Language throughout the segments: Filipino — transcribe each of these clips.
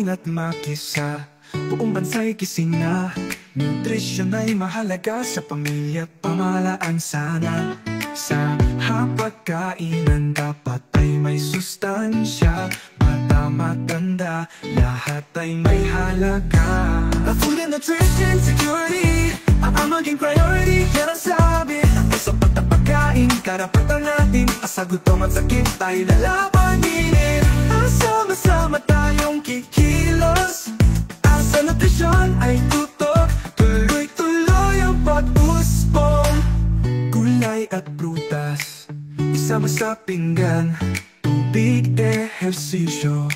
kumain at makisa. Buong bansa'y gising na. Nutrisyon ay mahalaga sa pamilya, pamahalaan sana. Sa hapagkainan dapat ay may sustansya. Bata, matanda, lahat ay may halaga. Food and nutrition security ang maging priority. Yan ang sabi ay sapat na pagkain, karapatan natin. Asa gutom at sakit tayo lalabanin. Sama-sama tayong kikilos. Asa nutrisyon ay tutok, tuloy-tuloy ang pag-usbong. Gulay at prutas, isama sa pinggan. Tubig, ehersisyo,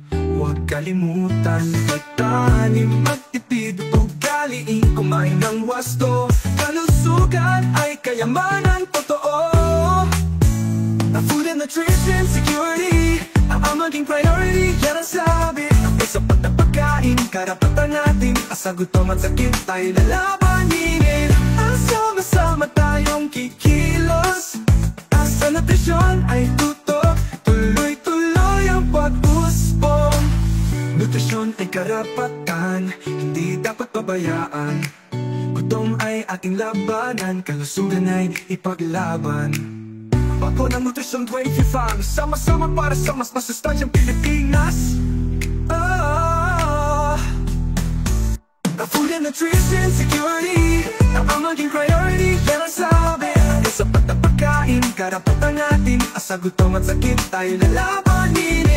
huwag kalimutan. Magtanim, magtipid, ugaliin, kumain ng wasto. Kalusugan ay kayamanan totoo. Food and nutrition security ang maging priority. Yan ang sabi ay sapat na pagkain, karapatan natin. Asa gutom at sakit tayo lalabanin. Sama-sama tayong kikilos. Asa nutrisyon ay tutok, tuloy-tuloy ang pag-usbong. Nutrisyon ay karapatan, hindi dapat pabayaan. Gutom ay ating labanan, kalusugan ay ipaglaban. Bago ng nutrisyon 25, sama-sama para sa mas masustansyang Pilipinas. Food and nutrition security ang maging priority. Yan ang sabi ay sapat na pagkain, karapatan natin. Asa gutom at sakit tayo lalabanin.